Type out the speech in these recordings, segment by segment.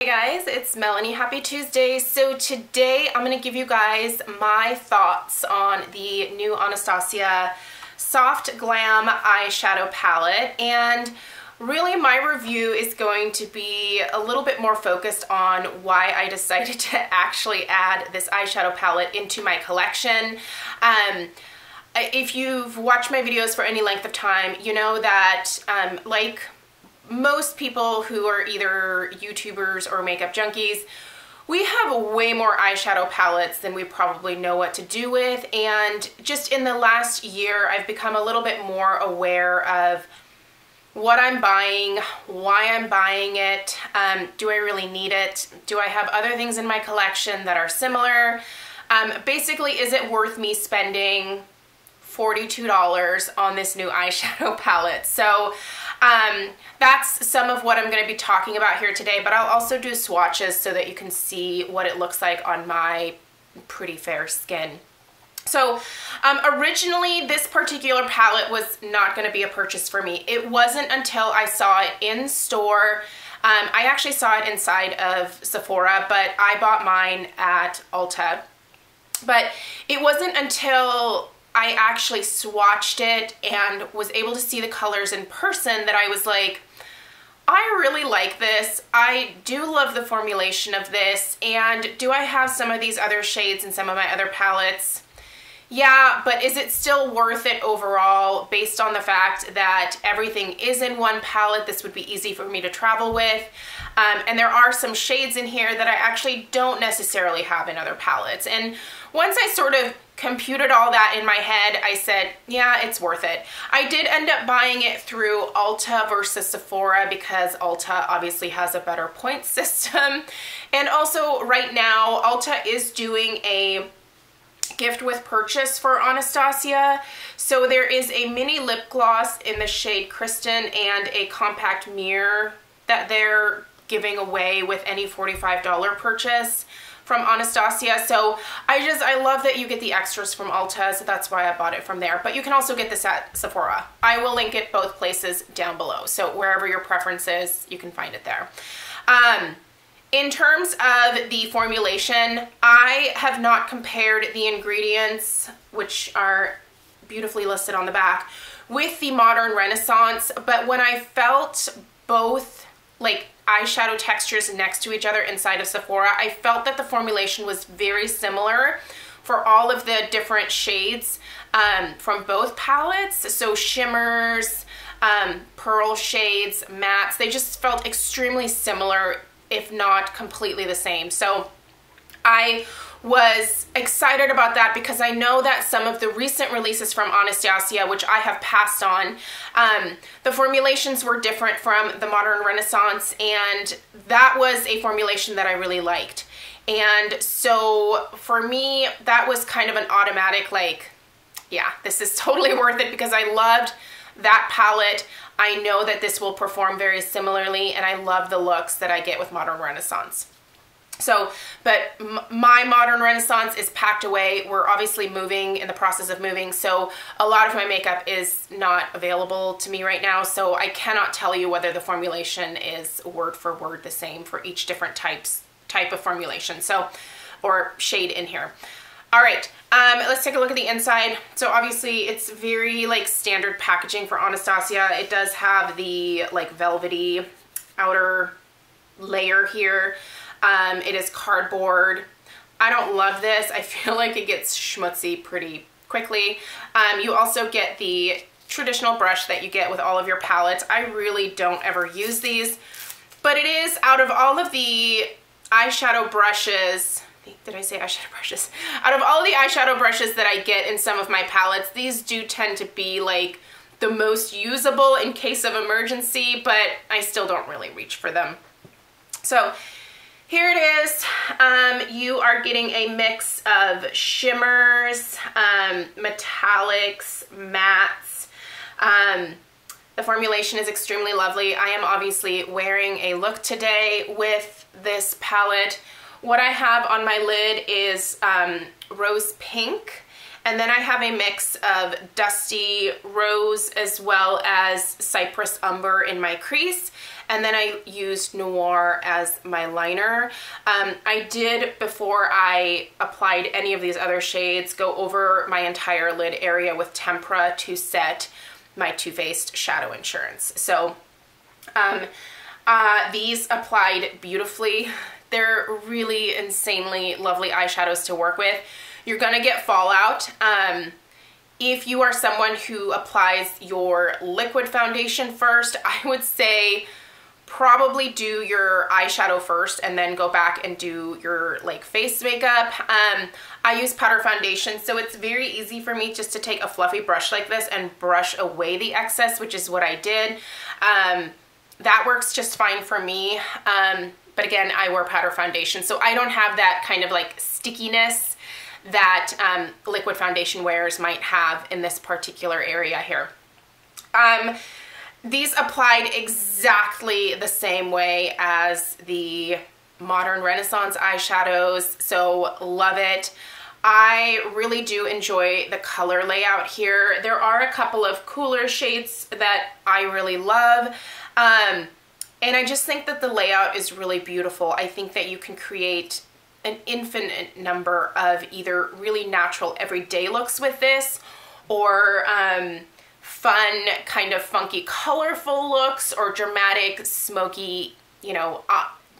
Hey guys, it's Melanie. Happy Tuesday. So today I'm going to give you guys my thoughts on the new Anastasia Soft Glam eyeshadow palette, and really my review is going to be a little bit more focused on why I decided to actually add this eyeshadow palette into my collection. If you've watched my videos for any length of time, you know that like most people who are either YouTubers or makeup junkies, we have way more eyeshadow palettes than we probably know what to do with. And just in the last year, I've become a little bit more aware of what I'm buying, why I'm buying it, do I really need it, do I have other things in my collection that are similar, basically is it worth me spending $42 on this new eyeshadow palette. So that's some of what I'm going to be talking about here today, but I'll also do swatches so that you can see what it looks like on my pretty fair skin. So originally this particular palette was not going to be a purchase for me. It wasn't until I saw it in store. I actually saw it inside of Sephora, but I bought mine at Ulta. But it wasn't until I actually swatched it and was able to see the colors in person that I was like, I really like this. I do love the formulation of this. And do I have some of these other shades in some of my other palettes? Yeah, but is it still worth it overall based on the fact that everything is in one palette? This would be easy for me to travel with. And there are some shades in here that I actually don't necessarily have in other palettes. And once I sort of computed all that in my head, I said, yeah, it's worth it. I did end up buying it through Ulta versus Sephora because Ulta obviously has a better point system. And also right now, Ulta is doing a gift with purchase for Anastasia. So there is a mini lip gloss in the shade Kristen and a compact mirror that they're giving away with any $45 purchase from Anastasia. So I love that you get the extras from Ulta, so that's why I bought it from there. But you can also get this at Sephora. I will link it both places down below. So wherever your preference is, you can find it there. In terms of the formulation, I have not compared the ingredients, which are beautifully listed on the back, with the Modern Renaissance, but when I felt both like eyeshadow textures next to each other inside of Sephora, I felt that the formulation was very similar for all of the different shades from both palettes. So shimmers, pearl shades, mattes, they just felt extremely similar, if not completely the same. So I was excited about that because I know that some of the recent releases from Anastasia, which I have passed on, the formulations were different from the Modern Renaissance, and that was a formulation that I really liked. And so for me, that was kind of an automatic, like, yeah, this is totally worth it because I loved that palette. I know that this will perform very similarly, and I love the looks that I get with Modern Renaissance. So, but my Modern Renaissance is packed away. We're obviously moving, in the process of moving, so a lot of my makeup is not available to me right now, so I cannot tell you whether the formulation is word for word the same for each different type of formulation, so, or shade in here. All right, let's take a look at the inside. So obviously it's very like standard packaging for Anastasia. It does have the like velvety outer layer here. It is cardboard. I don't love this. I feel like it gets schmutzy pretty quickly. You also get the traditional brush that you get with all of your palettes. I really don't ever use these, but it is, out of all of the eyeshadow brushes, did I say eyeshadow brushes? Out of all the eyeshadow brushes that I get in some of my palettes, these do tend to be like the most usable in case of emergency, but I still don't really reach for them. So here it is. You are getting a mix of shimmers, metallics, mattes. The formulation is extremely lovely. I am obviously wearing a look today with this palette. What I have on my lid is rose pink, And then I have a mix of Dusty Rose as well as Cypress Umber in my crease. And then I used Noir as my liner. I did, before I applied any of these other shades, go over my entire lid area with Tempera to set my Too Faced Shadow Insurance. So these applied beautifully. They're really insanely lovely eyeshadows to work with. You're gonna get fallout. If you are someone who applies your liquid foundation first, I would say probably do your eyeshadow first and then go back and do your like face makeup. I use powder foundation, so it's very easy for me just to take a fluffy brush like this and brush away the excess, which is what I did. That works just fine for me. But again, I wear powder foundation, so I don't have that kind of like stickiness that liquid foundation wearers might have in this particular area here. These applied exactly the same way as the Modern Renaissance eyeshadows, so love it. I really do enjoy the color layout here. There are a couple of cooler shades that I really love. And I just think that the layout is really beautiful. I think that you can create an infinite number of either really natural everyday looks with this, or fun, kind of funky, colorful looks, or dramatic, smoky, you know,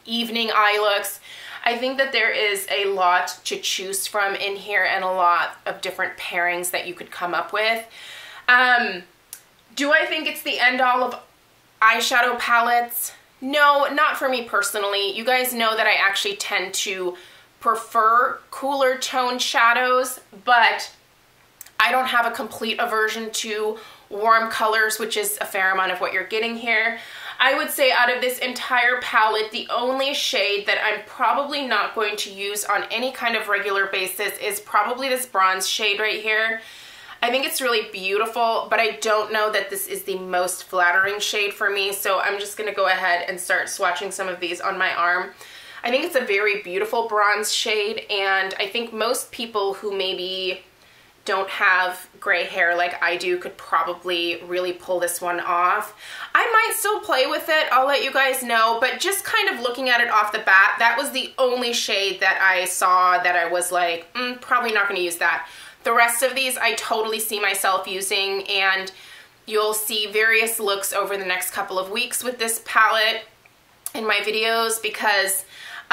evening eye looks. I think that there is a lot to choose from in here and a lot of different pairings that you could come up with. Do I think it's the end all of eyeshadow palettes? No, not for me personally. You guys know that I actually tend to prefer cooler toned shadows, but I don't have a complete aversion to warm colors, which is a fair amount of what you're getting here. I would say out of this entire palette, the only shade that I'm probably not going to use on any kind of regular basis is probably this bronze shade right here. I think it's really beautiful, but I don't know that this is the most flattering shade for me, so I'm just gonna go ahead and start swatching some of these on my arm. I think it's a very beautiful bronze shade, and I think most people who maybe don't have gray hair like I do could probably really pull this one off. I might still play with it, I'll let you guys know, but just kind of looking at it off the bat, that was the only shade that I saw that I was like, probably not gonna use that. The rest of these I totally see myself using, and you'll see various looks over the next couple of weeks with this palette in my videos, because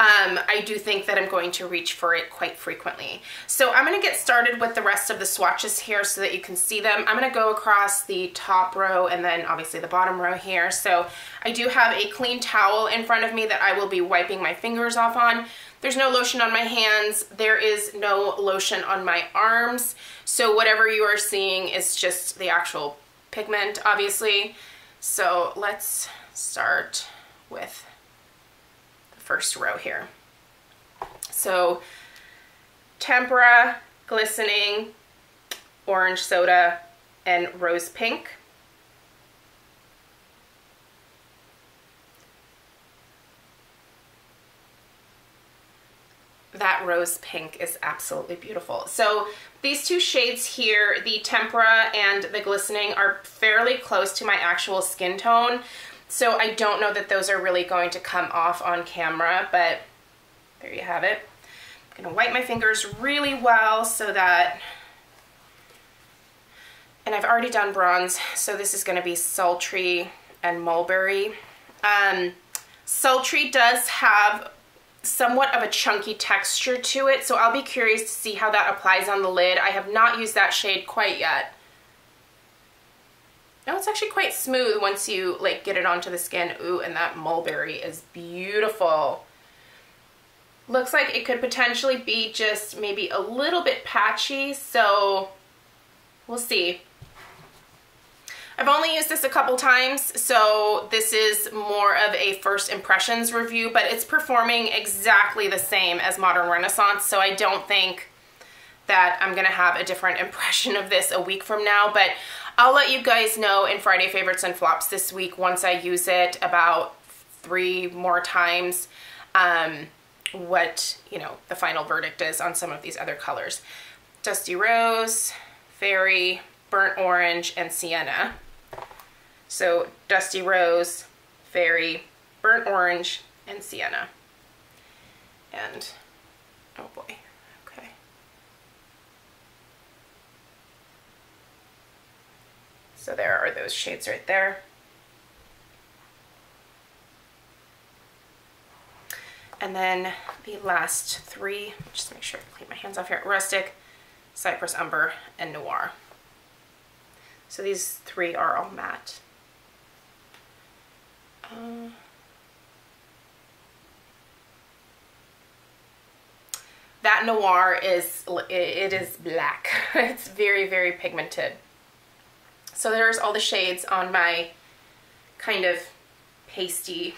I do think that I'm going to reach for it quite frequently. So I'm going to get started with the rest of the swatches here so that you can see them. I'm going to go across the top row and then obviously the bottom row here. So I do have a clean towel in front of me that I will be wiping my fingers off on. There's no lotion on my hands. There is no lotion on my arms. So whatever you are seeing is just the actual pigment, obviously. So let's start with first row here. So Tempera, Glistening, Orange Soda, and Rose Pink. That rose pink is absolutely beautiful. So these two shades here, the Tempera and the Glistening, are fairly close to my actual skin tone. So I don't know that those are really going to come off on camera, but there you have it. I'm gonna wipe my fingers really well so that, and I've already done bronze, so this is gonna be Sultry and Mulberry. Sultry does have somewhat of a chunky texture to it, so I'll be curious to see how that applies on the lid. I have not used that shade quite yet. No, it's actually quite smooth once you like get it onto the skin. Ooh, and that Mulberry is beautiful. Looks like it could potentially be just maybe a little bit patchy, so we'll see. I've only used this a couple times, so this is more of a first impressions review, but it's performing exactly the same as Modern Renaissance, so I don't think that I'm gonna have a different impression of this a week from now, but I'll let you guys know in Friday Favorites and Flops this week once I use it about 3 more times what, you know, the final verdict is on some of these other colors. Dusty Rose, Fairy, Burnt Orange, and Sienna. So Dusty Rose, Fairy, Burnt Orange, and Sienna. And, oh boy, okay. So there are those shades right there. And then the last three, just make sure I clean my hands off here, Rustic, Cypress Umber, and Noir. So these three are all matte. That Noir is, it is black. It's very, very pigmented. So there's all the shades on my kind of pasty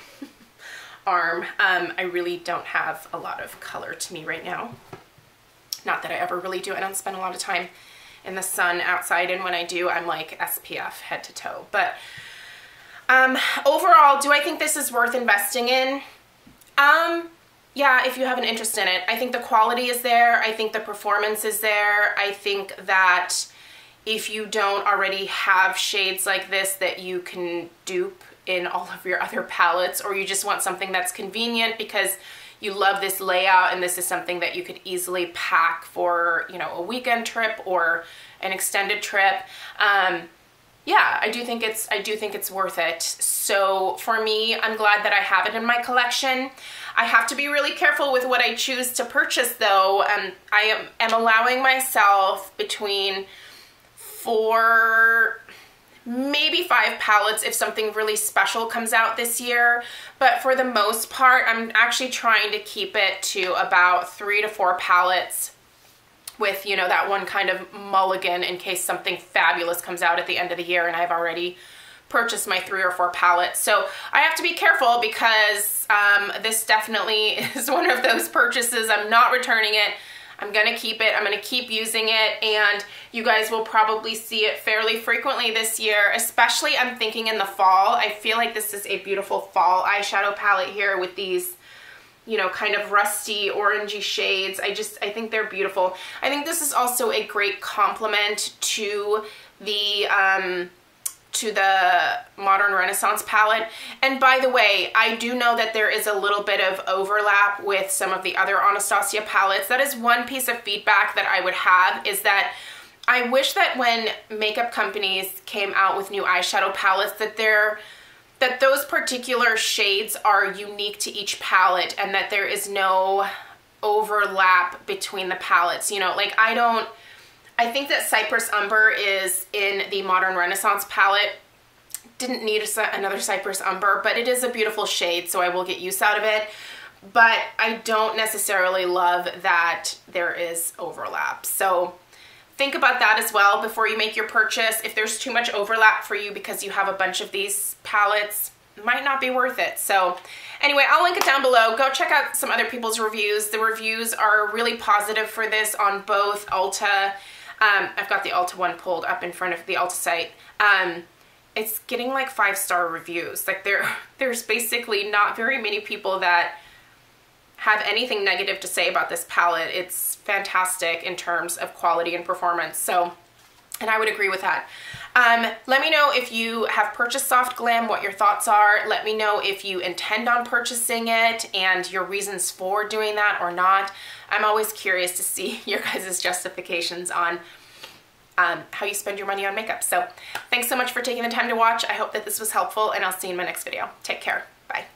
arm. I really don't have a lot of color to me right now. Not that I ever really do. I don't spend a lot of time in the sun outside, and when I do, I'm like SPF head to toe. But overall, do I think this is worth investing in? Yeah, if you have an interest in it. I think the quality is there. I think the performance is there. I think that if you don't already have shades like this that you can dupe in all of your other palettes, or you just want something that's convenient because you love this layout and this is something that you could easily pack for, you know, a weekend trip or an extended trip, yeah, I do think it's worth it. So for me, I'm glad that I have it in my collection. I have to be really careful with what I choose to purchase though. I am allowing myself between 4, maybe 5 palettes if something really special comes out this year. But for the most part, I'm actually trying to keep it to about 3 to 4 palettes with, you know, that one kind of mulligan in case something fabulous comes out at the end of the year and I've already purchased my 3 or 4 palettes. So I have to be careful because this definitely is one of those purchases. I'm not returning it. I'm gonna keep it. I'm gonna keep using it, and you guys will probably see it fairly frequently this year, especially I'm thinking in the fall. I feel like this is a beautiful fall eyeshadow palette here with these, you know, kind of rusty orangey shades. I think they're beautiful. I think this is also a great complement to the Modern Renaissance palette. And by the way, I do know that there is a little bit of overlap with some of the other Anastasia palettes. That is one piece of feedback that I would have, is that I wish that when makeup companies came out with new eyeshadow palettes that those particular shades are unique to each palette and that there is no overlap between the palettes. You know, like I think that Cypress Umber is in the Modern Renaissance palette. Didn't need another Cypress Umber, but it is a beautiful shade, so I will get use out of it. But I don't necessarily love that there is overlap. So think about that as well before you make your purchase. If there's too much overlap for you because you have a bunch of these palettes, it might not be worth it. So anyway, I'll link it down below. Go check out some other people's reviews. The reviews are really positive for this on both Ulta. I've got the Ulta one pulled up in front of the Ulta site. It's getting like 5-star reviews. Like there's basically not very many people that have anything negative to say about this palette. It's fantastic in terms of quality and performance. So, and I would agree with that. Let me know if you have purchased Soft Glam, what your thoughts are. Let me know if you intend on purchasing it and your reasons for doing that or not. I'm always curious to see your guys' justifications on how you spend your money on makeup. So thanks so much for taking the time to watch. I hope that this was helpful, and I'll see you in my next video. Take care. Bye.